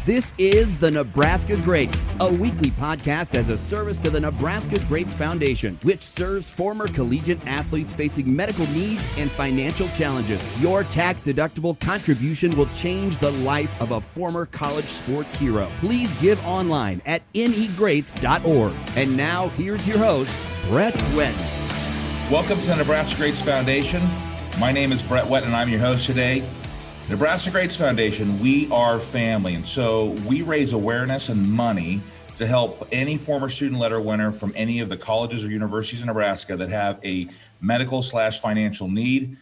This is the Nebraska Greats, a weekly podcast as a service to the Nebraska Greats Foundation, which serves former collegiate athletes facing medical needs and financial challenges. Your tax-deductible contribution will change the life of a former college sports hero. Please give online at negreats.org. And now, here's your host, Brett Wetton. Welcome to the Nebraska Greats Foundation. My name is Brett Wetton, and I'm your host today. Nebraska Greats Foundation, we are family, and so we raise awareness and money to help any former student letter winner from any of the colleges or universities in Nebraska that have a medical/financial need.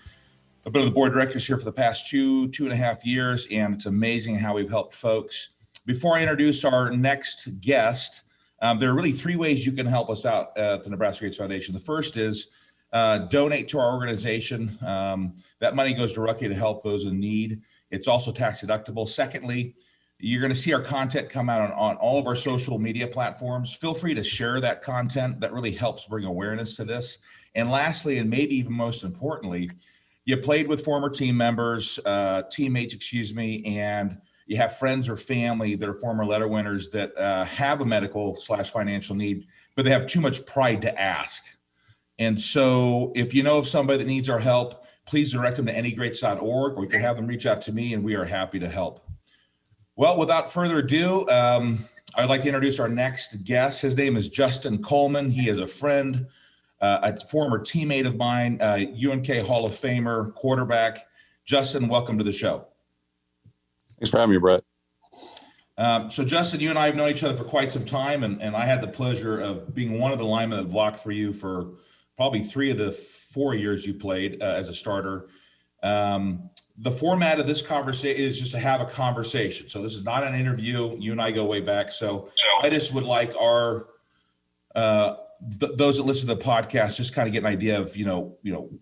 I've been on the board of directors here for the past two and a half years, and it's amazing how we've helped folks. Before I introduce our next guest, there are really three ways you can help us out at the Nebraska Greats Foundation. The first is donate to our organization. That money goes directly to help those in need. It's also tax deductible. Secondly, you're going to see our content come out on all of our social media platforms. Feel free to share that content. That really helps bring awareness to this. And lastly, and maybe even most importantly, you played with former teammates, and you have friends or family that are former letter winners that have a medical/financial need, but they have too much pride to ask. And so if you know of somebody that needs our help, please direct them to negreats.org, or you can have them reach out to me, and we are happy to help. Well, without further ado, I'd like to introduce our next guest. His name is Justin Coleman. He is a friend, a former teammate of mine, UNK Hall of Famer, quarterback. Justin, welcome to the show. Thanks for having me, Brett. So Justin, you and I have known each other for quite some time, and I had the pleasure of being one of the linemen that blocked for you for probably 3 of the 4 years you played as a starter. The format of this conversation is just to have a conversation. So this is not an interview. You and I go way back. So I just would like our those that listen to the podcast just kind of get an idea of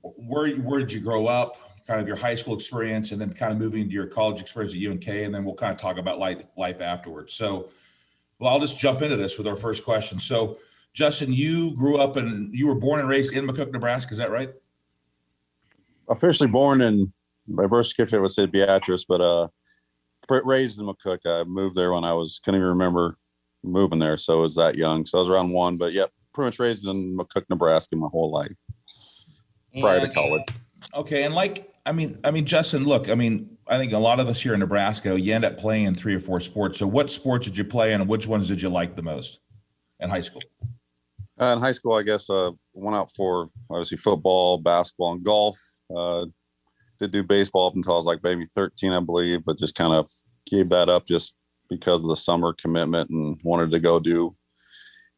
where did you grow up, kind of your high school experience, and then kind of moving into your college experience at UNK, and then we'll kind of talk about life afterwards. So, well, I'll just jump into this with our first question. So, Justin, you were born and raised in McCook, Nebraska. Is that right? Officially born in, my birth certificate would say Beatrice, but raised in McCook. I moved there when couldn't even remember moving there. So I was that young. So I was around 1, but yep, pretty much raised in McCook, Nebraska my whole life prior to college. Okay. And Justin, look, I think a lot of us here in Nebraska, you end up playing in 3 or 4 sports. So what sports did you play in, and which ones did you like the most in high school? In high school, I guess, went out for obviously football, basketball, and golf. Did do baseball up until I was like maybe 13, I believe, but just kind of gave that up just because of the summer commitment and wanted to go do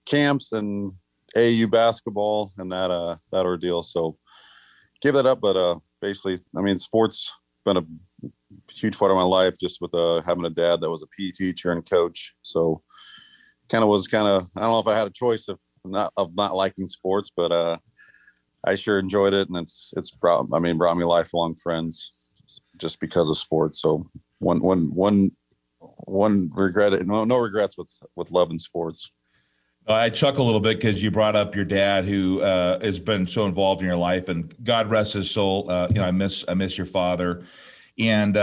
camps and AAU basketball and that ordeal. So gave that up. But basically, sports been a huge part of my life, just with having a dad that was a PE teacher and coach. So I don't know if I had a choice of not liking sports, but I sure enjoyed it, and it's brought me lifelong friends just because of sports. So one regret, no regrets with loving sports. I chuckle a little bit because you brought up your dad, who has been so involved in your life, and God rest his soul. I miss your father, and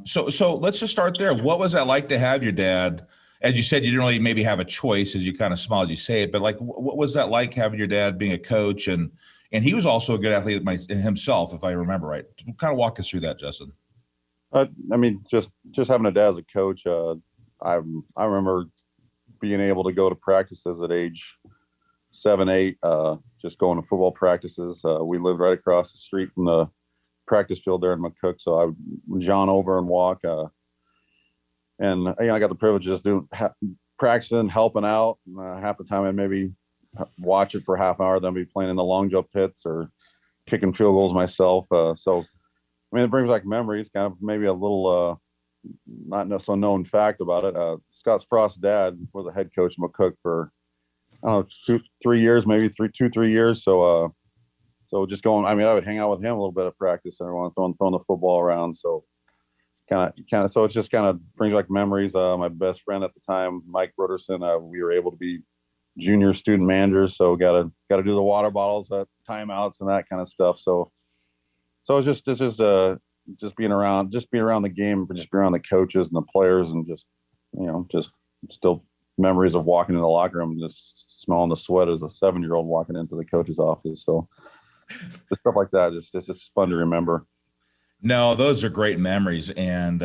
so let's just start there. What was that like to have your dad? As you said, you didn't really maybe have a choice, as you kind of smile as you say it, but like, what was that like having your dad being a coach, and he was also a good athlete himself, if I remember right. Kind of walk us through that, Justin. Just having a dad as a coach. I remember being able to go to practices at age 7, 8, just going to football practices. We lived right across the street from the practice field there in McCook, so I would john over and walk. And I got the privilege of just practicing, helping out. Half the time I'd maybe watch it for half an hour, then be playing in the long jump pits or kicking field goals myself. So it brings back memories, kind of maybe a little not so known fact about it. Scott Frost's dad was a head coach in McCook for, I don't know, 2-3 years, maybe 3 years. So just going, I would hang out with him a little bit at practice and everyone throwing the football around. So kind of, so it just kind of brings back memories. My best friend at the time, Mike Broderson, we were able to be junior student managers, so got to do the water bottles at timeouts and that kind of stuff. So it's just being around the game, just being around the coaches and the players, and just just still memories of walking in the locker room and just smelling the sweat as a 7-year-old walking into the coach's office. So just stuff like that, it's just fun to remember. No, those are great memories, and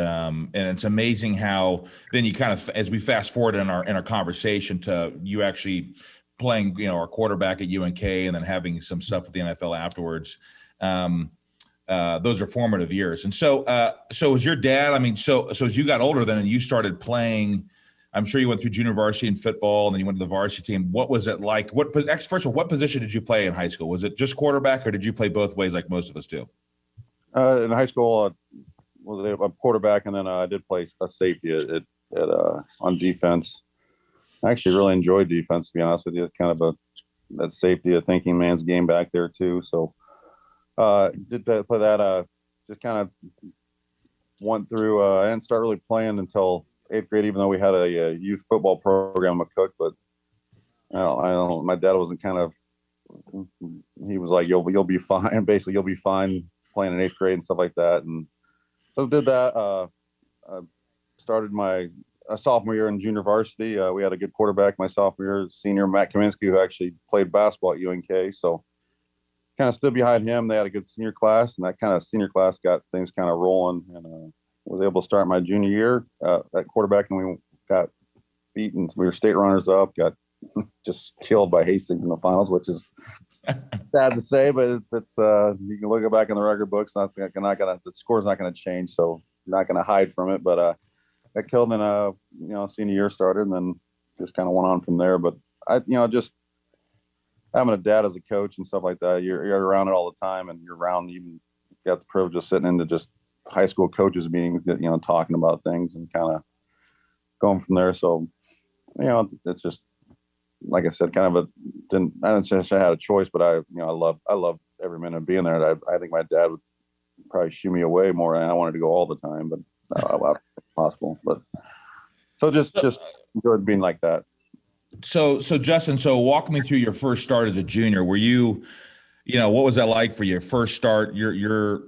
it's amazing how then you kind of, as we fast forward in our conversation to you actually playing, our quarterback at UNK and then having some stuff with the NFL afterwards. Those are formative years. And so was your dad, so as you got older then and you started playing, I'm sure you went through junior varsity in football and then you went to the varsity team. What was it like? First of all, what position did you play in high school? Was it just quarterback or did you play both ways like most of us do? In high school, was a quarterback, and then I did play a safety on defense. I actually really enjoyed defense, to be honest with you. It's kind of that safety, a thinking man's game back there too. So did play that. Just kind of went through. I didn't start really playing until 8th grade, even though we had a youth football program at Cook. But I don't. My dad wasn't kind of. He was like, "You'll be fine." Basically, you'll be fine playing in 8th grade and stuff like that. And so did that. I started my sophomore year in junior varsity. We had a good quarterback my sophomore year, senior Matt Kaminsky, who actually played basketball at UNK. So kind of stood behind him. They had a good senior class, and that kind of senior class got things kind of rolling, and was able to start my junior year at quarterback, and we got beaten. We were state runners up, got just killed by Hastings in the finals, which is sad to say, but it's you can look back in the record books. The score's not gonna change, so you're not gonna hide from it. But I killed in senior year started, and then just kind of went on from there. But I just having a dad as a coach and stuff like that, you're around it all the time, and you're around, even got the privilege of sitting into just high school coaches meetings, talking about things and kind of going from there. So it's just, like I said, kind of I didn't say I had a choice, but I love every minute of being there. I think my dad would probably shoo me away more, and I wanted to go all the time, but possible. But so just enjoyed being like that. So Justin, walk me through your first start as a junior. Were you, what was that like for your first start? You're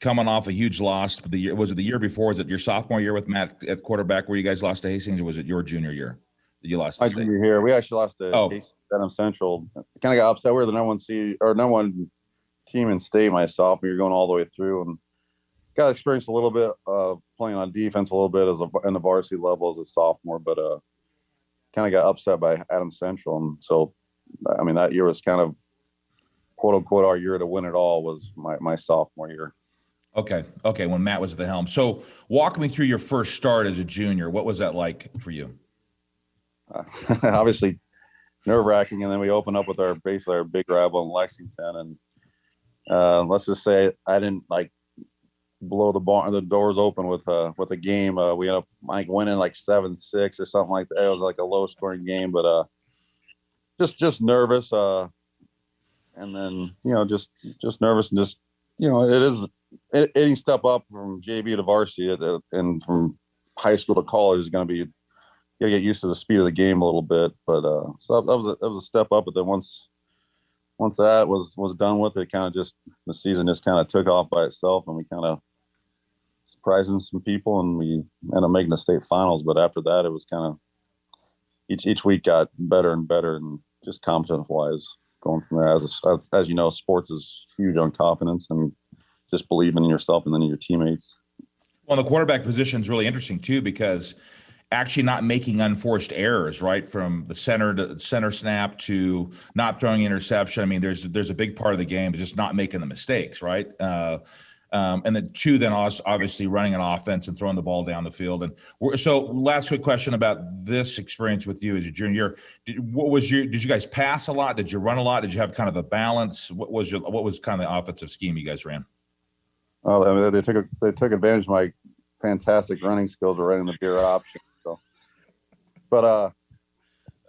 coming off a huge loss. Was it the year before? Was it your sophomore year with Matt at quarterback where you guys lost to Hastings, or was it your junior year that you lost? My junior year, we actually lost to Hastings Central. Kind of got upset. We were the number one team in state my sophomore year, going all the way through, and got experience a little bit of playing on defense a little bit in the varsity level as a sophomore, but kind of got upset by Adams Central. And so, that year was kind of quote unquote our year to win it all, was my sophomore year. Okay. When Matt was at the helm. So walk me through your first start as a junior. What was that like for you? Obviously nerve wracking. And then we opened up with our big rival in Lexington. And let's just say I didn't blow the doors open with a game. We ended up winning 7-6 or something like that. It was a low scoring game, but just nervous. And then, just nervous, and just, it is any step up from JV to varsity and from high school to college is going to be, you got to get used to the speed of the game a little bit. But so that was a step up. But then once that was done with it, kind of just the season just kind of took off by itself, and we kind of surprising some people, and we ended up making the state finals. But after that, it was kind of each week got better and better, and just confidence wise going from there. As you know, sports is huge on confidence and just believing in yourself and then in your teammates. Well, the quarterback position is really interesting too, because actually not making unforced errors, right? From the center snap to not throwing interception. There's a big part of the game is just not making the mistakes, right? And then two, then obviously running an offense and throwing the ball down the field. And so last quick question about this experience with you as a junior year. Did you guys pass a lot? Did you run a lot? Did you have kind of a balance? What was kind of the offensive scheme you guys ran? Oh, they took advantage of my fantastic running skills of running the beer option. So, but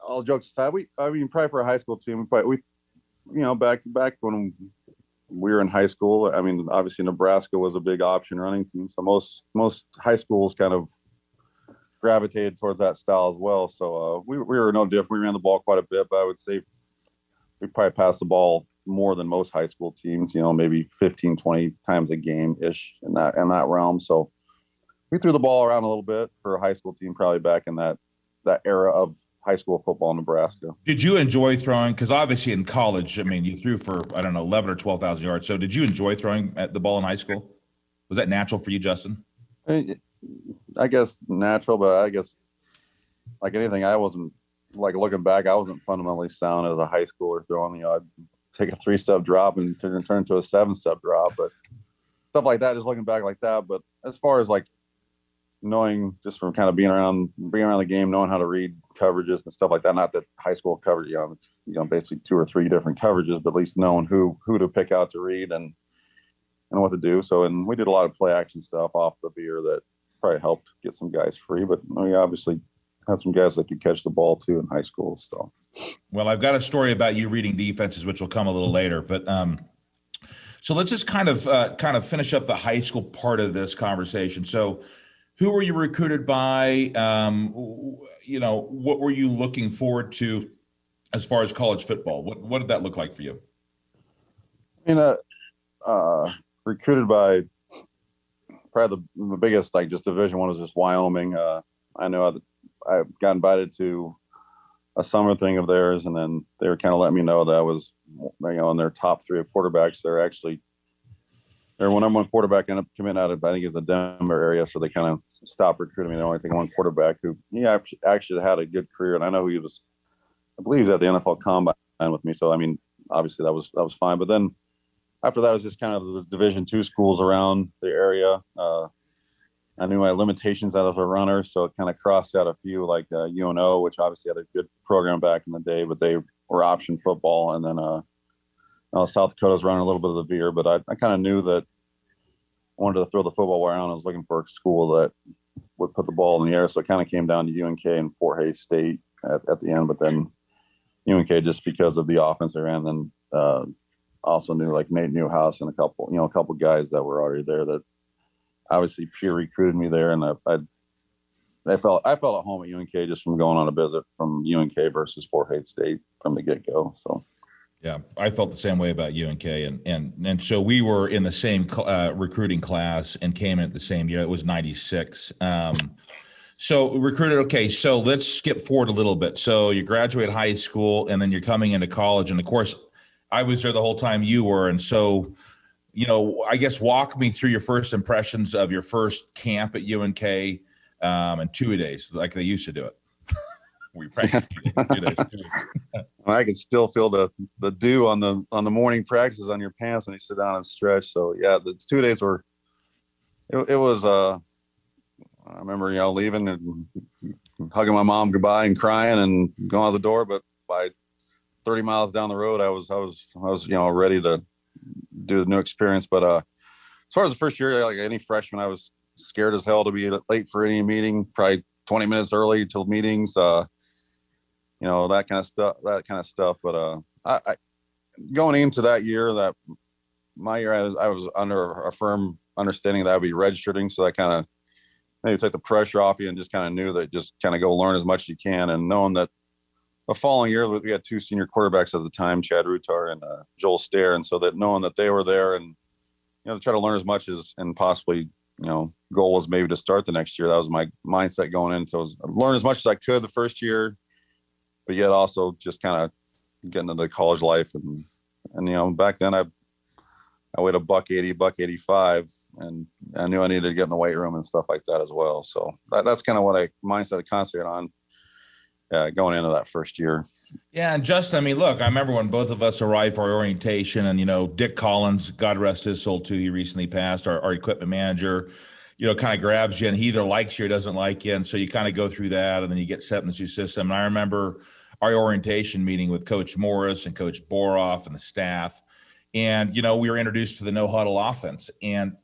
all jokes aside, probably for a high school team, back when we were in high school, obviously Nebraska was a big option running team, so most high schools kind of gravitated towards that style as well. So we were no different. We ran the ball quite a bit, but I would say we probably passed the ball more than most high school teams, maybe 15, 20 times a game ish in that realm. So we threw the ball around a little bit for a high school team, probably back in that era of high school football in Nebraska. Did you enjoy throwing? Because obviously in college, I mean, you threw for, I don't know, 11 or 12,000 yards. So did you enjoy throwing at the ball in high school? Was that natural for you, Justin? I guess natural, but I guess like anything, I wasn't, like, looking back, I wasn't fundamentally sound as a high schooler throwing. I'd take a 3-step drop and turn into a 7-step drop, but stuff like that, just looking back like that. But as far as like knowing, just from kind of being around the game, knowing how to read coverages and stuff like that, not that high school coverage, it's, basically 2 or 3 different coverages, but at least knowing who to pick out to read and what to do. So, and we did a lot of play action stuff off the veer that probably helped get some guys free, but we obviously had some guys that could catch the ball too in high school. So, well, I've got a story about you reading defenses, which will come a little later, but so let's just kind of finish up the high school part of this conversation. So, who were you recruited by? What were you looking forward to as far as college football? What did that look like for you? Recruited by probably the biggest, like, just Division I was just Wyoming. I know I got invited to a summer thing of theirs, and then they were kind of letting me know that I was, in their top 3 of quarterbacks. Their number 1 quarterback ended up committing out of, I think, it's the Denver area, so they kind of stopped recruiting me. They only taking 1 quarterback who actually had a good career, and I know he was, I believe, he was at the NFL Combine with me. So, I mean, obviously that was fine. But then after that, it was just kind of the Division II schools around the area. I knew my limitations as a runner, so it kind of crossed out a few, like UNO, which obviously had a good program back in the day, but they were option football. And then South Dakota was running a little bit of the veer, but I kind of knew that I wanted to throw the football around. I was looking for a school that would put the ball in the air, so it kind of came down to UNK and Fort Hays State at the end. But then UNK, just because of the offense they ran, then also knew, like, Nate Newhouse and a couple guys that were already there that obviously peer recruited me there, and I felt at home at UNK just from going on a visit from UNK versus Fort Hays State from the get-go. So, yeah, I felt the same way about UNK, and so we were in the same recruiting class and came in at the same year. It was 96. So recruited. Okay, so let's skip forward a little bit. So you graduate high school, and then you're coming into college, and of course, I was there the whole time you were, and so, I guess walk me through your first impressions of your first camp at UNK and 2-a-days, like they used to do it. We practiced 2 days. I could still feel the dew on the morning practices on your pants when you sit down and stretch. So yeah, the 2 days were. It was. I remember leaving and hugging my mom goodbye and crying and going out the door. But by 30 miles down the road, I was ready to do the new experience. But as far as the first year, like any freshman, I was scared as hell to be late for any meeting, probably 20 minutes early till meetings, that kind of stuff. But I going into that year, that my year, I was under a firm understanding that I'd be redshirting. So that kind of maybe take the pressure off you, and just kind of knew that just kind of go learn as much as you can. And knowing that the following year, we had 2 senior quarterbacks at the time, Chad Rutar and Joel Stair. And so that knowing that they were there, and, to try to learn as much as, and possibly, goal was maybe to start the next year. That was my mindset going in. So I was learn as much as I could the first year, but yet also just kind of getting into the college life. And back then I weighed $180, $185, and I knew I needed to get in the weight room and stuff like that as well. So that's kind of what mindset I concentrated on going into that first year. Yeah, and Justin, I mean, look, I remember when both of us arrived for our orientation, and Dick Collins, God rest his soul too, he recently passed, our equipment manager, kind of grabs you, and he either likes you or doesn't like you, and so you kind of go through that, and then you get set in the new system. And I remember our orientation meeting with Coach Morris and Coach Boroff and the staff, and we were introduced to the no huddle offense, and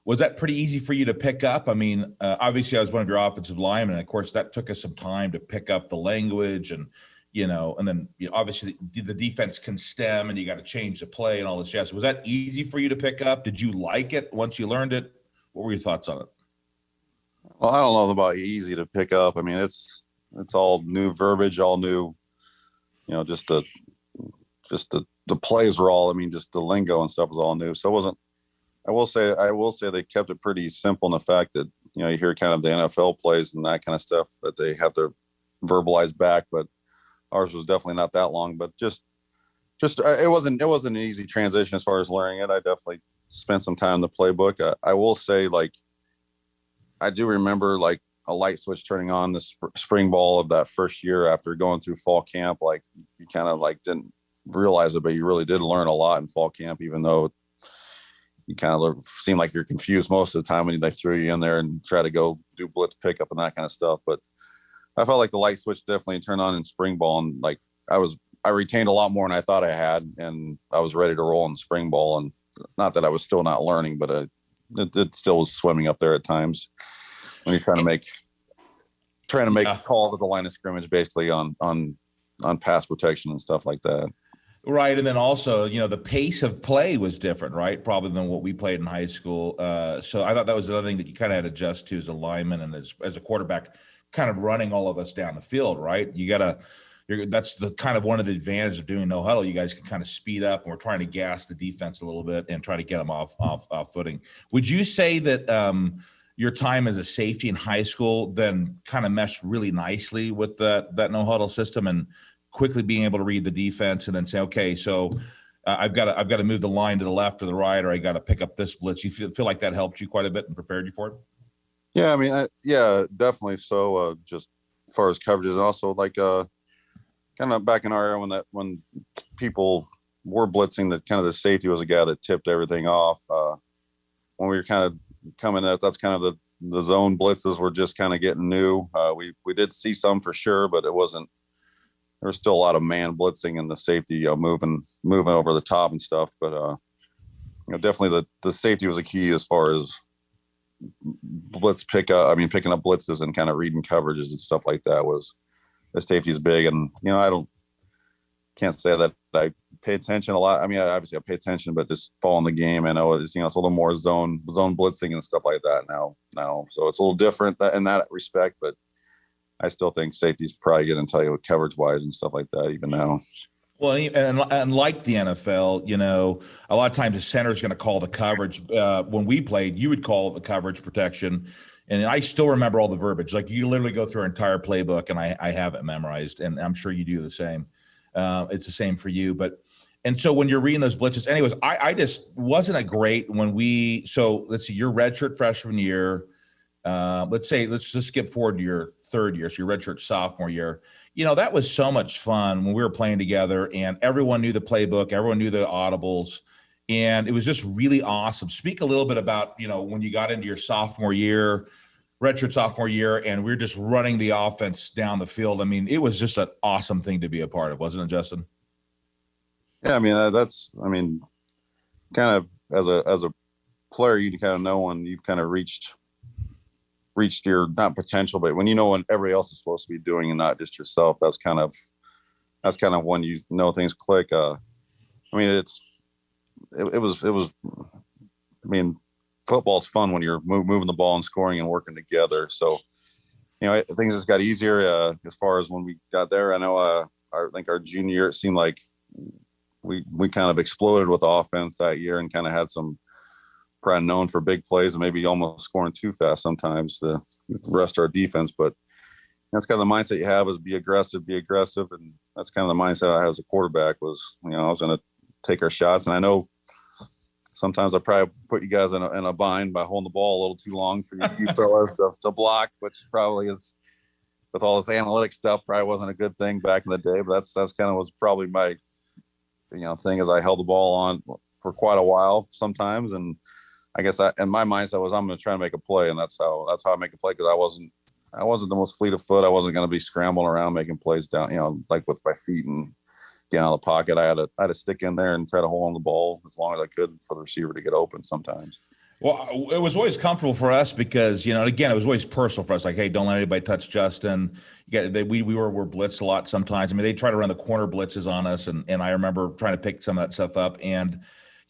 was that pretty easy for you to pick up? I mean, obviously I was one of your offensive linemen, and of course that took us some time to pick up the language, and and then obviously the defense can stem, and you got to change the play and all this jazz. Was that easy for you to pick up? Did you like it once you learned it? What were your thoughts on it? Well, I don't know about easy to pick up. I mean, it's all new verbiage, all new, just the plays were all, just the lingo and stuff was all new. So it wasn't, I will say they kept it pretty simple in the fact that, you hear kind of the NFL plays and that kind of stuff that they have to verbalize back, but ours was definitely not that long, but just it wasn't an easy transition as far as learning it. I definitely spent some time in the playbook. I will say, like, I do remember like a light switch turning on the spring ball of that first year after going through fall camp. Like, you kind of like didn't realize it, but you really did learn a lot in fall camp, even though you kind of seem like you're confused most of the time when they threw you in there and try to go do blitz pickup and that kind of stuff. But I felt like the light switch definitely turned on in spring ball, and like I retained a lot more than I thought I had, and I was ready to roll in spring ball. And not that I was still not learning, but it still was swimming up there at times when you're trying to make a call at the line of scrimmage, basically on pass protection and stuff like that. Right. And then also, the pace of play was different, right? Probably than what we played in high school. So I thought that was another thing that you kind of had to adjust to as a lineman and as a quarterback, kind of running all of us down the field, right? That's the kind of one of the advantages of doing no huddle. You guys can kind of speed up, and we're trying to gas the defense a little bit and try to get them off footing. Would you say that your time as a safety in high school then kind of meshed really nicely with that no huddle system, and quickly being able to read the defense and then say, okay, so I've got to move the line to the left or the right, or I got to pick up this blitz? You feel like that helped you quite a bit and prepared you for it? Yeah, I mean, definitely. So just as far as coverages, and also like kind of back in our era when people were blitzing, that kind of the safety was a guy that tipped everything off. When we were kind of coming up, that's kind of the zone blitzes were just kind of getting new. We did see some for sure, but it wasn't. There was still a lot of man blitzing and the safety moving over the top and stuff. But definitely the safety was a key as far as blitz picking up blitzes and kind of reading coverages and stuff like that. Was the safety is big, and can't say that I pay attention a lot. I mean, obviously I pay attention, but just following the game, I know it's it's a little more zone blitzing and stuff like that now. So it's a little different in that respect, but I still think safety's probably going to tell you coverage wise and stuff like that even now. Well, and like the NFL, a lot of times the center is going to call the coverage. When we played, you would call the coverage protection. And I still remember all the verbiage. Like, you literally go through our entire playbook, and I have it memorized, and I'm sure you do the same. It's the same for you. And so when you're reading those blitzes, anyways, I just wasn't a great so let's see, your redshirt freshman year, let's just skip forward to your third year. So your redshirt sophomore year, that was so much fun when we were playing together, and everyone knew the playbook, everyone knew the audibles, and it was just really awesome. Speak a little bit about, when you got into your redshirt sophomore year, and we're just running the offense down the field. I mean, it was just an awesome thing to be a part of, wasn't it, Justin? Yeah, I mean, kind of as a player, you kind of know when you've kind of reached your, not potential, but when what everybody else is supposed to be doing and not just yourself. That's kind of when things click. I mean, it was. I mean, football's fun when you're moving the ball and scoring and working together. So, things just got easier as far as when we got there. I know, I think our junior year, it seemed like we kind of exploded with offense that year and kind of had some probably known for big plays and maybe almost scoring too fast sometimes to rest our defense. But that's kind of the mindset you have, is be aggressive. And that's kind of the mindset I had as a quarterback was, I was going to take our shots. And I know sometimes I probably put you guys in a bind by holding the ball a little too long for you fellas to block, which probably is, with all this analytic stuff, probably wasn't a good thing back in the day. But that's kind of was probably my thing, as I held the ball on for quite a while sometimes. And I guess in my mindset was, I'm going to try to make a play, and that's how I make a play, because I wasn't the most fleet of foot. I wasn't going to be scrambling around making plays down, like with my feet and getting out of the pocket. I had to stick in there and try to hold on the ball as long as I could for the receiver to get open sometimes. Well, it was always comfortable for us because, again, it was always personal for us. Like, hey, don't let anybody touch Justin. We were blitzed a lot sometimes. I mean, they try to run the corner blitzes on us, and I remember trying to pick some of that stuff up. And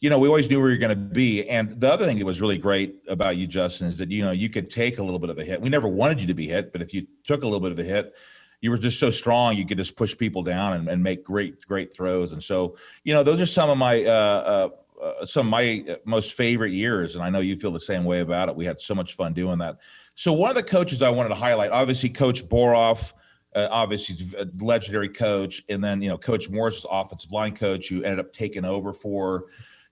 we always knew where you're going to be. And the other thing that was really great about you, Justin, is that, you could take a little bit of a hit. We never wanted you to be hit, but if you took a little bit of a hit, you were just so strong, you could just push people down and make great throws. And so, those are some of my most favorite years. And I know you feel the same way about it. We had so much fun doing that. So one of the coaches I wanted to highlight, obviously Coach Boroff, obviously he's a legendary coach. And then, Coach Morris, offensive line coach, who ended up taking over for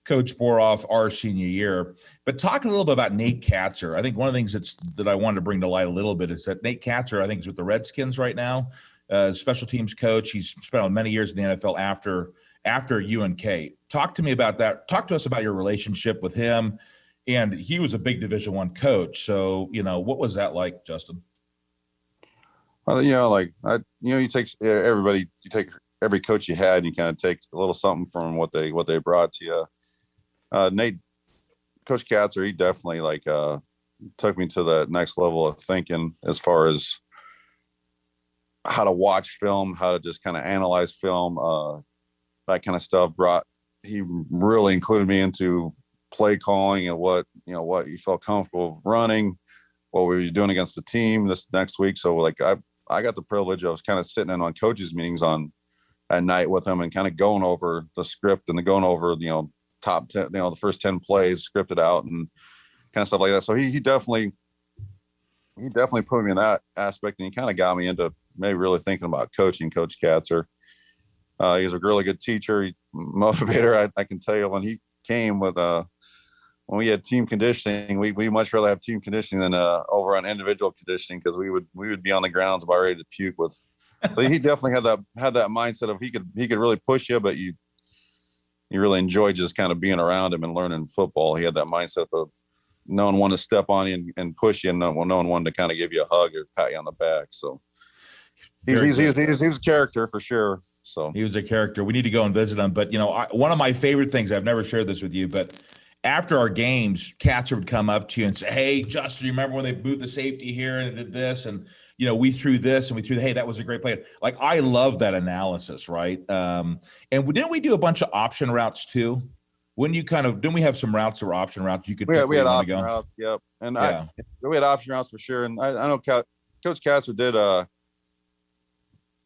Coach Boroff our senior year. But talking a little bit about Nate Katzer, I think one of the things that I wanted to bring to light a little bit is that Nate Katzer, I think, is with the Redskins right now, special teams coach. He's spent many years in the NFL after UNK. Talk to me about that. Talk to us about your relationship with him. And he was a big Division I coach. So, what was that like, Justin? Well, you take every coach you had and you kind of take a little something from what they brought to you. Coach Katzer, he definitely took me to that next level of thinking as far as how to watch film, how to just kind of analyze film, that kind of stuff. He really included me into play calling and what you felt comfortable running, what we were doing against the team this next week. So I got the privilege of kind of sitting in on coaches meetings at night with him and kind of going over the script and going over, top 10, the first 10 plays scripted out and kind of stuff like that. So he definitely put me in that aspect, and he kind of got me into maybe really thinking about coaching. Coach Katzer. He was a really good teacher, motivator. I can tell you when he came with when we had team conditioning, we much rather have team conditioning than over on individual conditioning, because we would be on the grounds about ready to puke with. So he definitely had that mindset of he could really push you, but you really enjoyed just kind of being around him and learning football. He had that mindset of knowing when to step on you and push you, and knowing when to kind of give you a hug or pat you on the back. So he was a character for sure. So he was a character. We need to go and visit him. But one of my favorite things, I've never shared this with you, but after our games, Katzer would come up to you and say, "Hey, Justin, you remember when they moved the safety here and did this? And, we threw this and we threw, hey, that was a great play." Like, I love that analysis, right? And didn't we do a bunch of option routes too? Didn't we have some routes that were option routes? We had option routes. Yep. And we had option routes for sure. And I know Coach Katzer did,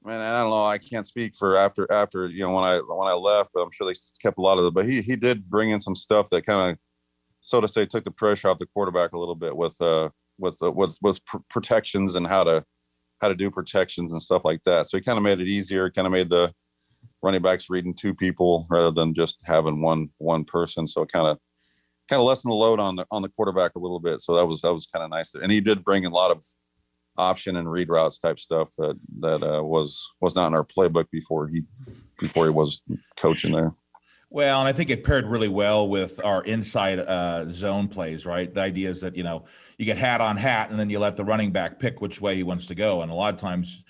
man, I don't know. I can't speak for after when I left. I'm sure they kept a lot of it, but he did bring in some stuff that kind of, so to say, took the pressure off the quarterback a little bit with protections and how to do protections and stuff like that. So he kind of made it easier. Kind of made the running backs reading two people rather than just having one person. So it kind of lessened the load on the quarterback a little bit. So that was kind of nice. And he did bring in a lot of option and read routes type stuff that was not in our playbook before he was coaching there. Well, and I think it paired really well with our inside zone plays, right? The idea is that, you get hat on hat and then you let the running back pick which way he wants to go. And a lot of times,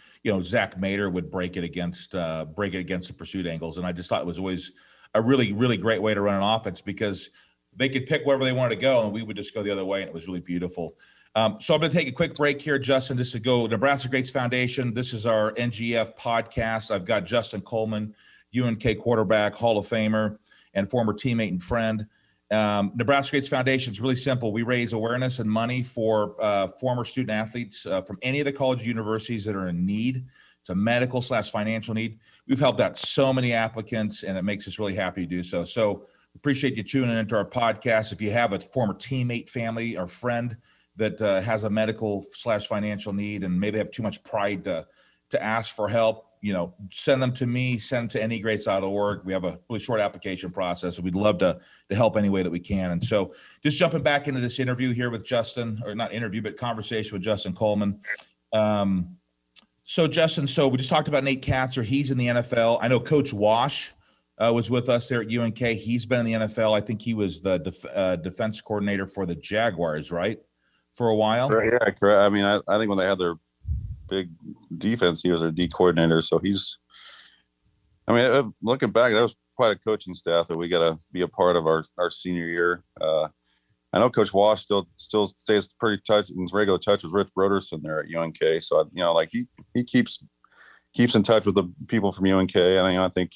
Zach Mater would break it against the pursuit angles. And I just thought it was always a really, really great way to run an offense, because they could pick wherever they wanted to go and we would just go the other way. And it was really beautiful. So I'm going to take a quick break here, Justin, just to go Nebraska Greats Foundation. This is our NGF podcast. I've got Justin Coleman, UNK quarterback, Hall of Famer, and former teammate and friend. Nebraska Greats Foundation is really simple. We raise awareness and money for former student athletes from any of the college universities that are in need. It's a medical/financial need. We've helped out so many applicants, and it makes us really happy to do so. So appreciate you tuning into our podcast. If you have a former teammate, family, or friend that has a medical/financial need and maybe have too much pride to ask for help, send them to me, send them to anygreats.org. We have a really short application process, and we'd love to help any way that we can. And so just jumping back into this interview here with Justin, or not interview, but conversation with Justin Coleman. So Justin, we just talked about Nate Katzer. He's in the NFL. I know Coach Wash was with us there at UNK. He's been in the NFL. I think he was the defense coordinator for the Jaguars, right? For a while. Yeah, correct. I mean, I think when they had their big defense, he was their D coordinator. So looking back, that was quite a coaching staff that we got to be a part of our senior year. I know Coach Wash still stays pretty in regular touch with Rich Broderson there at UNK. So, he keeps in touch with the people from UNK. And I think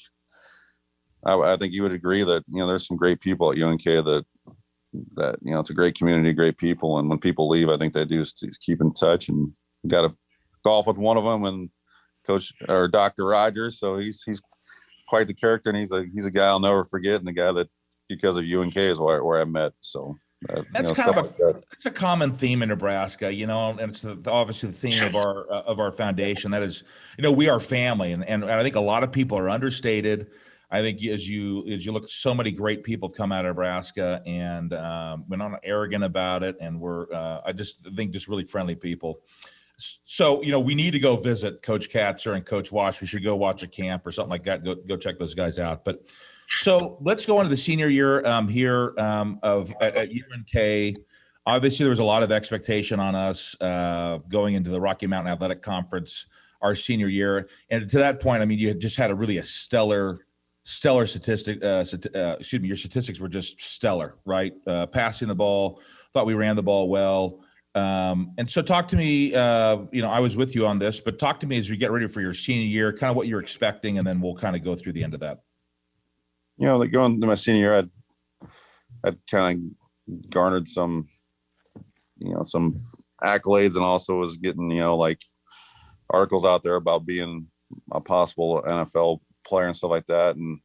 you would agree that, there's some great people at UNK that it's a great community, great people. And when people leave, I think they do keep in touch, and got to golf with one of them, and Dr. Rogers. So he's quite the character, and he's a guy I'll never forget. And the guy that, because of UNK, is where I met. So That's kind stuff of like that. it's a common theme in Nebraska, and it's obviously the theme of our foundation. That is, we are family, and I think a lot of people are understated. I think as you look, so many great people have come out of Nebraska, and we're not arrogant about it, and we're I just think just really friendly people. So we need to go visit Coach Katzer and Coach Wash. We should go watch a camp or something like that. Go check those guys out. But so let's go into the senior year here at UNK. Obviously, there was a lot of expectation on us going into the Rocky Mountain Athletic Conference our senior year, and to that point, I mean, you had just had a stellar statistic. Your statistics were just stellar, right? Passing the ball, thought we ran the ball well. And so talk to me, I was with you on this, but talk to me as we get ready for your senior year, kind of what you're expecting, and then we'll kind of go through the end of that. Like going into my senior year, I'd kind of garnered some accolades, and also was getting, like articles out there about being a possible NFL player and stuff like that. And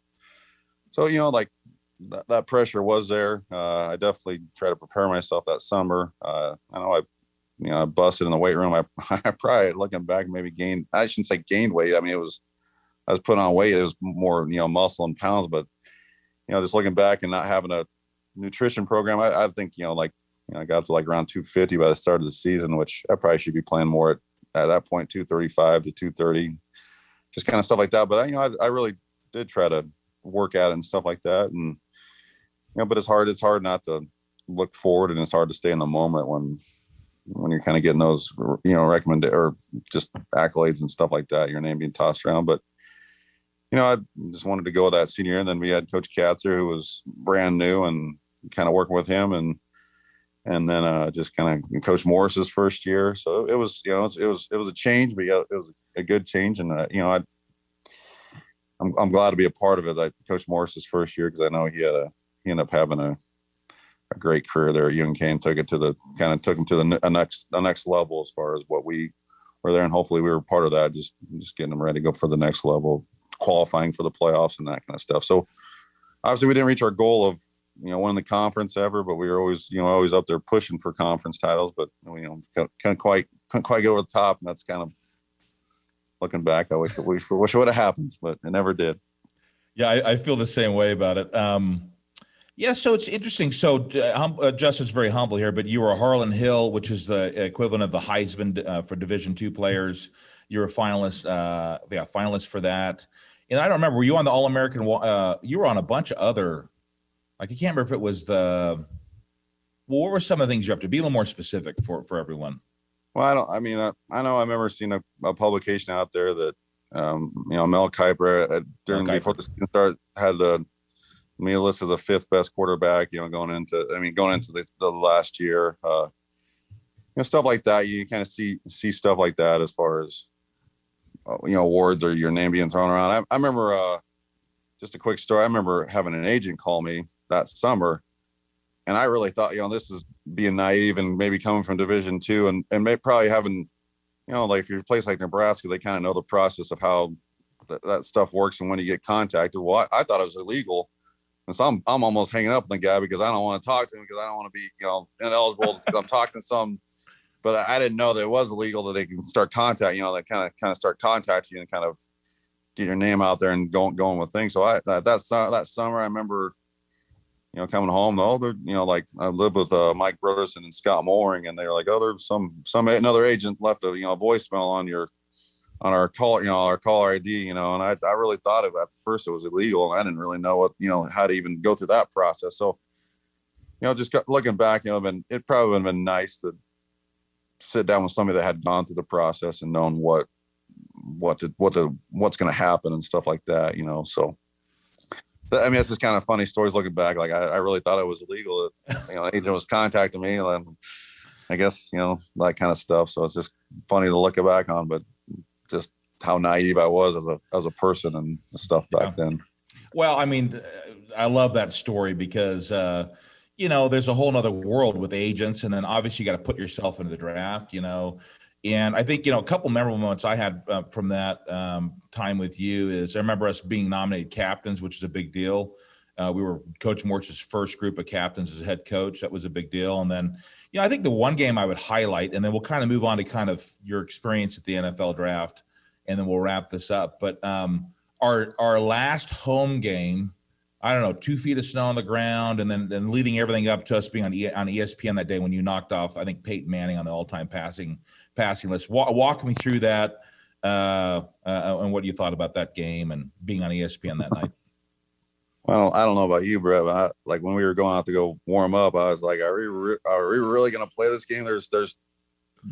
so, like that pressure was there. I definitely tried to prepare myself that summer. I know I busted in the weight room. I probably, looking back, maybe I shouldn't say gained weight. I mean, I was putting on weight. It was more, muscle and pounds, but, just looking back and not having a nutrition program, I think, I got to like around 250 by the start of the season, which I probably should be playing more at that point, 235 to 230, just kind of stuff like that. But I really did try to work at it and stuff like that. And, but it's hard not to look forward, and it's hard to stay in the moment when you're kind of getting those, recommended or just accolades and stuff like that, your name being tossed around. But, I just wanted to go with that senior year. And then we had Coach Katzer, who was brand new, and kind of working with him, and then just kind of Coach Morris's first year. So it was, it was a change, but it was a good change. And, I'm glad to be a part of it. Like Coach Morris's first year, because I know he ended up having a great career there at UNK, and took him to the next level as far as what we were there. And hopefully we were part of that, just getting them ready to go for the next level, qualifying for the playoffs and that kind of stuff. So obviously we didn't reach our goal of, winning the conference ever, but we were always, always up there pushing for conference titles, but couldn't quite get over the top. And that's kind of, looking back, I wish it would have happened, but it never did. Yeah, I feel the same way about it. Yeah, so it's interesting. So Justin's very humble here, but you were a Harlan Hill, which is the equivalent of the Heisman for Division II players. You're a finalist, finalist for that. And I don't remember, were you on the All-American? You were on a bunch of other, I can't remember if it was what were some of the things you have to be a little more specific for everyone? Well, I know I remember seeing a publication out there that, Mel Kiper before the season started had me listed as a fifth best quarterback, going into the last year, stuff like that. You kind of see stuff like that as far as, awards or your name being thrown around. I remember, just a quick story. I remember having an agent call me that summer, and I really thought, this is being naive and maybe coming from Division II, and maybe probably having, like if you're a place like Nebraska, they kind of know the process of how that stuff works and when you get contacted. Well, I thought it was illegal. And so I'm almost hanging up on the guy because I don't want to talk to him, because I don't want to be, ineligible because I'm talking to some, but I didn't know that it was illegal, that they can start contacting, they kind of start contacting you and kind of get your name out there and going with things. So that summer, I remember, coming home, like I lived with Mike Broderson and Scott Mollering, and they were like, there's another agent left a voicemail on our call, our caller ID, and I really thought at first it was illegal, and I didn't really know what, how to even go through that process. So, just looking back, it probably would have been nice to sit down with somebody that had gone through the process and known what's going to happen and stuff like that, so. It's just kind of funny stories looking back. Like I really thought it was illegal. An agent was contacting me, and I guess, that kind of stuff. So it's just funny to look back on, but just how naive I was as a person and stuff back then. Well, I love that story because, there's a whole nother world with agents, and then obviously you got to put yourself into the draft, And I think, a couple memorable moments I had from that time with you is I remember us being nominated captains, which is a big deal. We were Coach Morch's first group of captains as a head coach. That was a big deal. And then, I think the one game I would highlight, and then we'll kind of move on to kind of your experience at the NFL draft, and then we'll wrap this up. But our last home game, I don't know, 2 feet of snow on the ground, and then leading everything up to us being on ESPN that day when you knocked off, I think, Peyton Manning on the all-time passing list. Walk me through that and what you thought about that game and being on ESPN that night. Well, I don't know about you, Brett, but like when we were going out to go warm up, I was like, are we really going to play this game? There's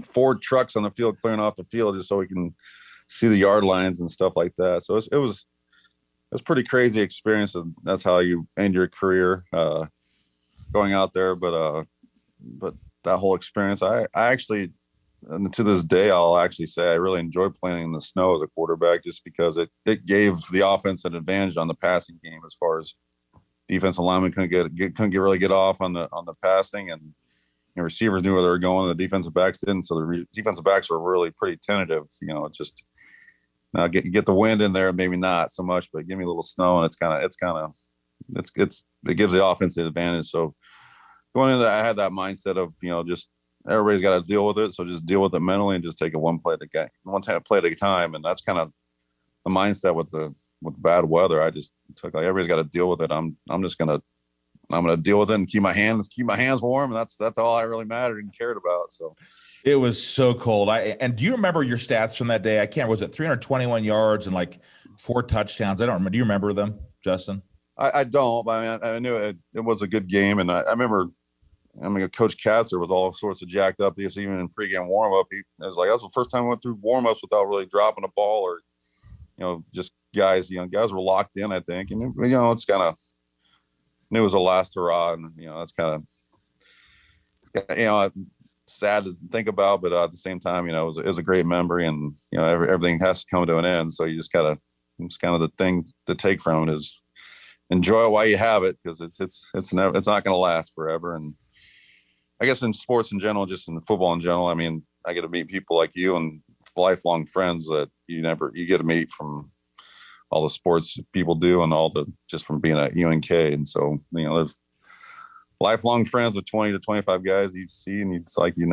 4 trucks on the field clearing off the field just so we can see the yard lines and stuff like that. So it was pretty crazy experience, and that's how you end your career going out there. But that whole experience, I actually, and to this day, I'll actually say I really enjoyed playing in the snow as a quarterback, just because it gave the offense an advantage on the passing game, as far as defensive linemen couldn't really get off on the passing, and receivers knew where they were going. The defensive backs didn't, so the defensive backs were really pretty tentative. It just get the wind in there, maybe not so much, but give me a little snow, and it gives the offense the advantage. So going into that, I had that mindset of just everybody's got to deal with it, so just deal with it mentally and just take it one play at a time. And that's kind of the mindset with bad weather. I just took, like, everybody's got to deal with it. I'm gonna deal with it and keep my hands warm, and that's all I really mattered and cared about. So it was so cold. And do you remember your stats from that day? I can't. Was it 321 yards and like 4 touchdowns? I don't remember. Do you remember them, Justin? I don't, but I mean, I knew it was a good game, and I remember. Coach Katzer was all sorts of jacked up. Even in pregame warm-up, he was like, that's the first time I went through warm-ups without really dropping a ball, or, just guys were locked in, I think. And, it's kind of, it was a last hurrah. And, that's kind of, sad to think about, but at the same time, it was a great memory, and, everything has to come to an end. So you just gotta, it's kind of the thing to take from it is enjoy it while you have it, because it's not going to last forever. And I guess in sports in general, just in football in general, I mean, I get to meet people like you and lifelong friends that you get to meet from all the sports people do, and just from being at UNK. And so, there's lifelong friends with 20 to 25 guys you see, and it's like you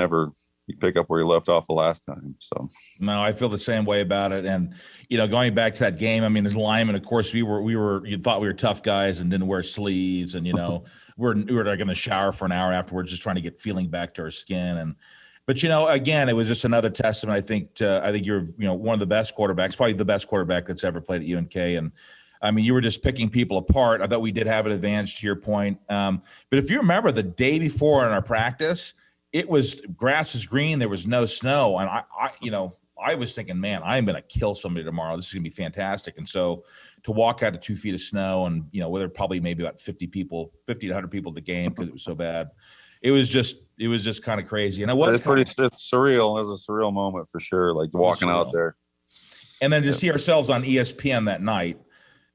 pick up where you left off the last time. So no, I feel the same way about it. And, going back to that game, I mean, there's linemen, of course, you thought we were tough guys and didn't wear sleeves, and, we were like in the shower for an hour afterwards, just trying to get feeling back to our skin. But again, it was just another testament. I think you're, one of the best quarterbacks, probably the best quarterback that's ever played at UNK. And I mean, you were just picking people apart. I thought we did have an advantage, to your point. But if you remember the day before in our practice, it was grass was green. There was no snow. And I was thinking, man, I'm going to kill somebody tomorrow. This is going to be fantastic. And so to walk out of 2 feet of snow, and, whether probably maybe about 50 to 100 people at the game, because it was so bad. It was just kind of crazy. And it's surreal. It was a surreal moment for sure. Like walking out there. And then to see ourselves on ESPN that night,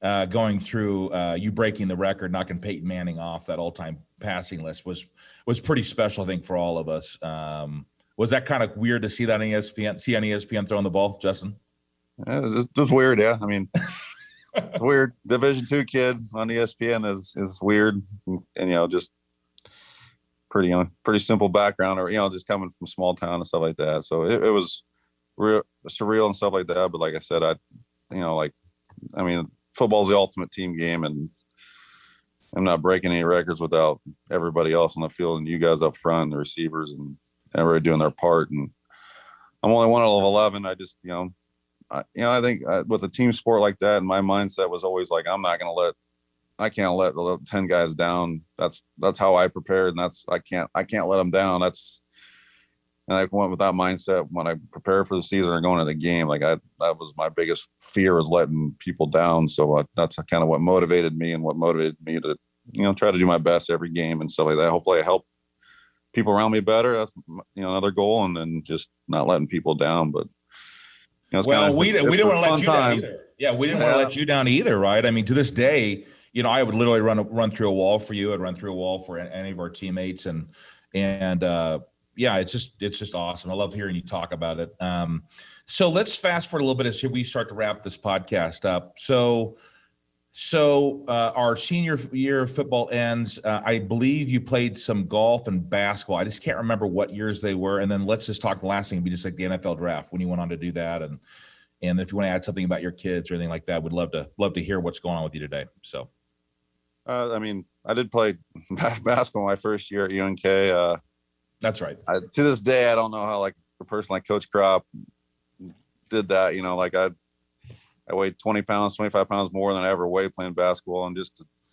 going through you breaking the record, knocking Peyton Manning off that all-time passing list was pretty special, I think, for all of us. Was that kind of weird to see that on ESPN, throwing the ball, Justin? Yeah, it was weird. Yeah. I mean, it's weird. Division II kid on ESPN is weird, and, just pretty simple background, or, just coming from small town and stuff like that. So it was real surreal and stuff like that. But like I said, football's the ultimate team game, and I'm not breaking any records without everybody else on the field, and you guys up front, the receivers, and everybody doing their part. And I'm only one out of 11. I just, I think with a team sport like that, my mindset was always like, I can't let the 10 guys down. That's how I prepared, and I can't let them down. And I went with that mindset when I prepared for the season or going into the game. Like that was my biggest fear, was letting people down. So that's kind of what motivated me, and what motivated me to, try to do my best every game and stuff like that. Hopefully I help people around me better. That's, another goal. And then just not letting people down. But, we didn't want to let you down either. Yeah. We didn't want to let you down either. Right. I mean, to this day, I would literally run through a wall for you. I'd run through a wall for any of our teammates. And yeah, it's just awesome. I love hearing you talk about it. So let's fast forward a little bit as we start to wrap this podcast up. So So our senior year of football ends. I believe you played some golf and basketball. I just can't remember what years they were. And then let's just talk the last thing, be just like the NFL draft when you went on to do that. And if you want to add something about your kids or anything like that, would love to hear what's going on with you today. So, I mean, I did play basketball my first year at UNK. That's right. To this day, I don't know how like a person like Coach Crop did that. Like I weighed 20 pounds, 25 pounds more than I ever weighed playing basketball. And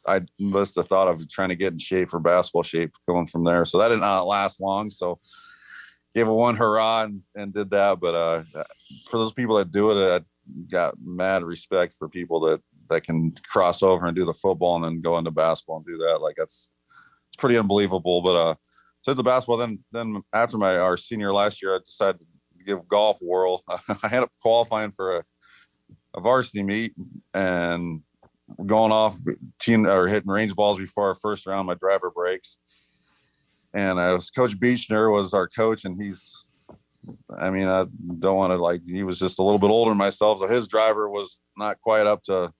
I just the thought of trying to get in shape for basketball shape going from there. So that did not last long. So gave it one hurrah and did that. But for those people that do it, I got mad respect for people that can cross over and do the football and then go into basketball and do that. Like it's pretty unbelievable. But so the basketball, then after our senior last year, I decided to give golf a whirl. I ended up qualifying for a varsity meet and going off hitting range balls before our first round, my driver breaks. And Coach Beechner was our coach, and I don't want to he was just a little bit older than myself. So his driver was not quite up to,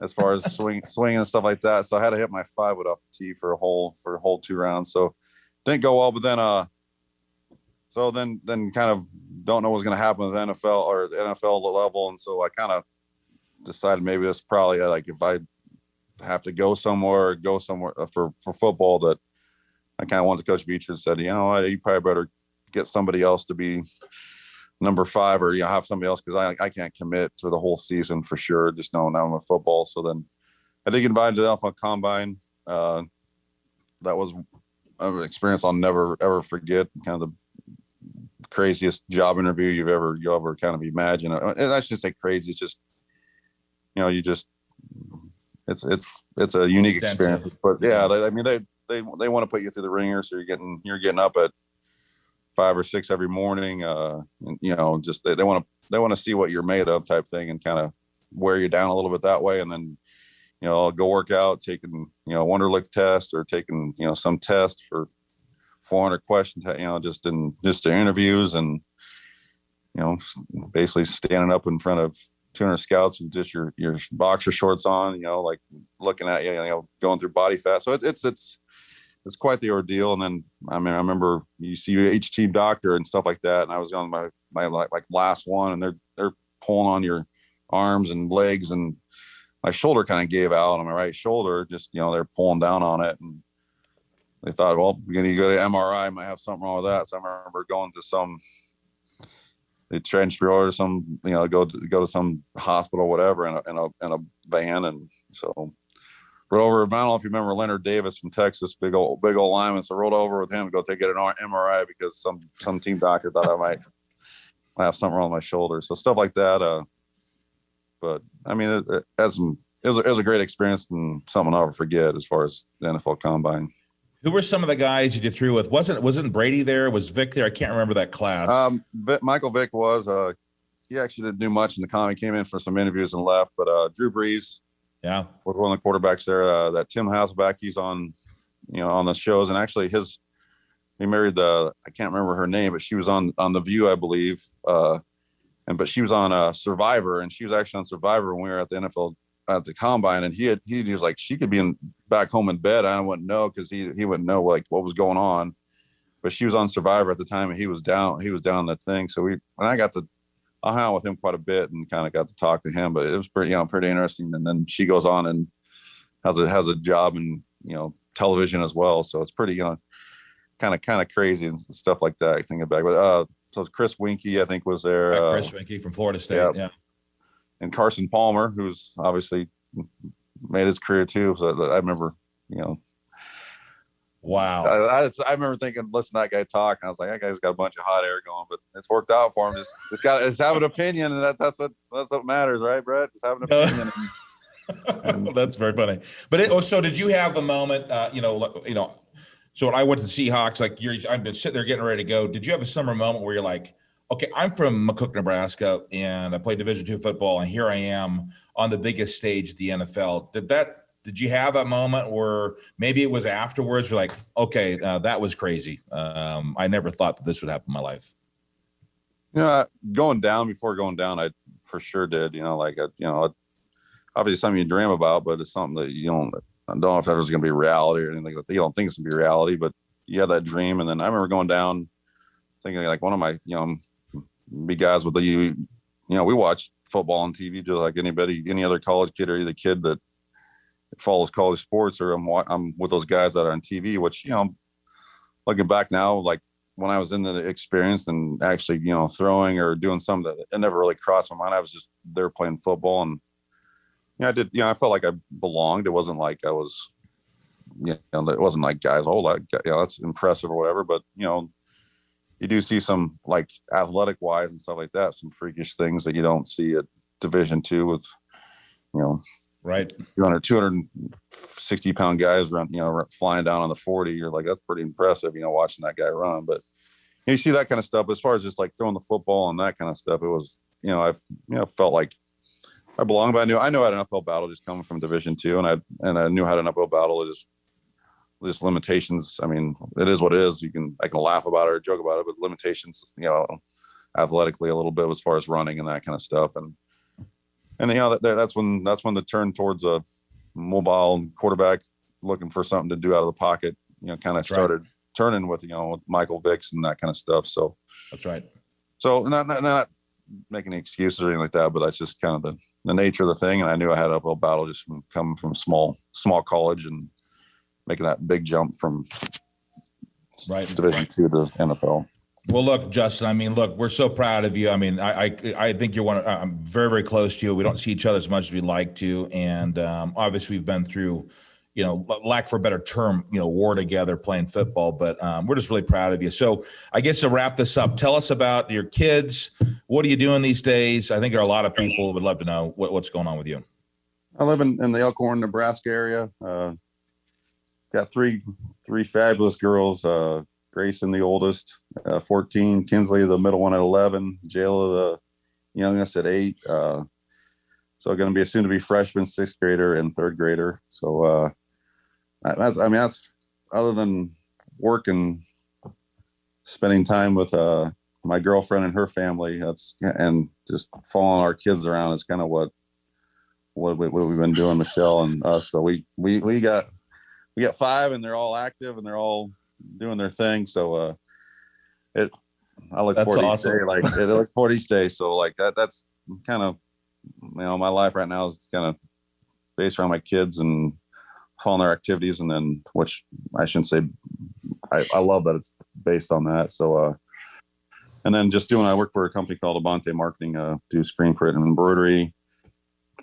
as far as swing and stuff like that. So I had to hit my 5-wood off the tee for a whole 2 rounds. So didn't go well, but then kind of don't know what's going to happen with the NFL or the NFL level. And so I kind of decided maybe that's probably if I have to go somewhere for football, that I kind of went to Coach Beecher and said, you know what, you probably better get somebody else to be number 5 or have somebody else, because I can't commit to the whole season for sure, just knowing I'm a football. So then I think invited to the NFL Combine. That was an experience I'll never ever forget. Kind of the craziest job interview you'll ever kind of imagine. And I shouldn't say crazy. It's just, it's a unique experience. But yeah, they want to put you through the ringer, so you're getting up at 5 or 6 every morning. Just they want to see what you're made of, type thing, and kind of wear you down a little bit that way. And then I'll go work out, taking Wonderlic test or taking some test for 400 questions, just the interviews, and basically standing up in front of 200 scouts and just your boxer shorts on, looking at you, going through body fat. So it's quite the ordeal. And then I remember you see each team doctor and stuff like that, and I was on my last one, and they're pulling on your arms and legs, and my shoulder kind of gave out on my right shoulder. Just they're pulling down on it, and they thought, well, you're going to go to MRI, might have something wrong with that. So I remember going to they transport or go to some hospital or whatever in a van. And so rode over, I don't know if you remember Leonard Davis from Texas, big old lineman. So rode over with him to go take an MRI because some team doctor thought I might have something wrong with my shoulder. So stuff like that. But it was a great experience and something I'll never forget as far as the NFL Combine. Who were some of the guys you threw with? Wasn't Brady there? Was Vic there? I can't remember that class. Michael Vick was. He actually didn't do much in the combine. Came in for some interviews and left. But Drew Brees, was one of the quarterbacks there. That Tim Hasselbeck, he's on, on the shows. And actually, he married I can't remember her name, but she was on The View, I believe. But she was on Survivor, and she was actually on Survivor when we were at the NFL at the Combine, and he was like, she could be back home in bed. I wouldn't know, because he wouldn't know what was going on. But she was on Survivor at the time, and he was down that thing. So I hung out with him quite a bit and kind of got to talk to him. But it was pretty interesting. And then she goes on and has a job in television as well. So it's pretty kind of crazy and stuff like that. I think about, but so Chris Winkie, I think, was there. Chris Winkie from Florida State. Yeah. And Carson Palmer, who's obviously made his career too. So I remember, wow. I remember thinking, listen to that guy talk, and I was like, that guy's got a bunch of hot air going, but it's worked out for him. Just have an opinion, and that's what matters, right, Brett? Just have an opinion. That's very funny. But so did you have the moment? So when I went to the Seahawks, I've been sitting there getting ready to go. Did you have a summer moment where you're like, okay, I'm from McCook, Nebraska, and I played Division II football, and here I am on the biggest stage of the NFL. Did you have that moment where maybe it was afterwards, you're like, okay, that was crazy. I never thought that this would happen in my life. Before going down, I for sure did. I obviously something you dream about, but it's something that you don't know if ever going to be reality or anything like that. You don't think it's going to be reality, but you have that dream. And then I remember going down thinking like one of my, big guys with we watch football on TV just like any other college kid or the kid that follows college sports, or I'm with those guys that are on TV, which, looking back now, like when I was in the experience and actually, throwing or doing something that it never really crossed my mind. I was just there playing football, and I felt like I belonged. It wasn't like I was, it wasn't like guys, that's impressive or whatever. But, you do see some like athletic wise and stuff like that, some freakish things that you don't see at Division II with, right. 260 pound guys run, flying down on the 40. You're like, that's pretty impressive, watching that guy run. But you see that kind of stuff. As far as just like throwing the football and that kind of stuff, it was, I've, felt like I belonged, but I knew I had an uphill battle just coming from Division II, and I knew I had an uphill battle. There's limitations. I mean, it is what it is. I can laugh about it or joke about it, but limitations, athletically a little bit as far as running and that kind of stuff. And that's when the turn towards a mobile quarterback looking for something to do out of the pocket, kind of started turning with Michael Vicks and that kind of stuff. So that's right. So not making any excuses or anything like that, but that's just kind of the nature of the thing. And I knew I had an uphill battle just from coming from small college and making that big jump from Division II to NFL. Well, look, Justin, I mean, we're so proud of you. I mean, I think you're I'm very, very close to you. We don't see each other as much as we'd like to. And obviously we've been through, lack for a better term, war together playing football, but we're just really proud of you. So I guess to wrap this up, tell us about your kids. What are you doing these days? I think there are a lot of people who would love to know what's going on with you. I live in the Elkhorn, Nebraska area. Got three fabulous girls. Grayson, the oldest, 14, Kinsley, the middle one at 11, Jayla, the youngest at 8. So going to be a soon to be freshman, 6th grader and 3rd grader. So that's other than work and spending time with my girlfriend and her family, and just following our kids around is kind of what we've been doing, Michelle and us. So we got 5, and they're all active and they're all doing their thing. So I look forward to each day. Like they look forward to each day. So like that's kind of, my life right now is kind of based around my kids and following their activities. And then, which I shouldn't say, I love that it's based on that. So, and then just I work for a company called Abante Marketing, do screen print and embroidery,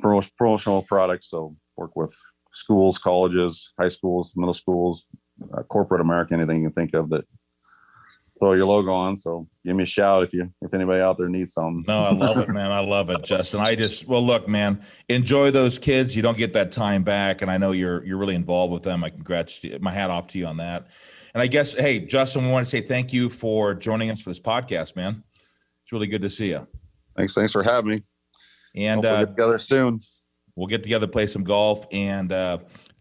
promotional products. So work with schools, colleges, high schools, middle schools, corporate America, anything you can think of that throw your logo on. So give me a shout if anybody out there needs something. No, I love it, man. I love it, Justin. Look, man, enjoy those kids. You don't get that time back. And I know you're really involved with them. My hat off to you on that. And I guess, hey, Justin, we want to say thank you for joining us for this podcast, man. It's really good to see you. Thanks for having me. And we'll get together soon. We'll get together, play some golf, and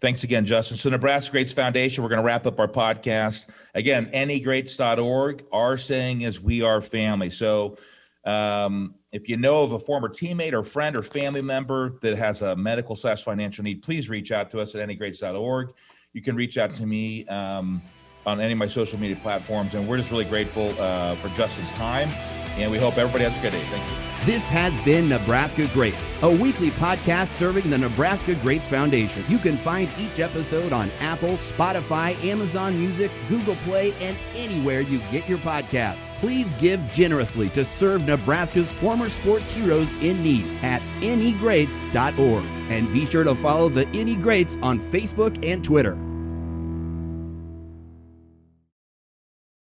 thanks again, Justin. So Nebraska Greats Foundation, we're going to wrap up our podcast. Again, anygreats.org. Our saying is we are family. So if you know of a former teammate or friend or family member that has a medical/financial need, please reach out to us at anygreats.org. You can reach out to me on any of my social media platforms, and we're just really grateful for Justin's time, and we hope everybody has a good day. Thank you. This has been Nebraska Greats, a weekly podcast serving the Nebraska Greats Foundation. You can find each episode on Apple, Spotify, Amazon Music, Google Play, and anywhere you get your podcasts. Please give generously to serve Nebraska's former sports heroes in need at anygreats.org. And be sure to follow the Any Greats on Facebook and Twitter.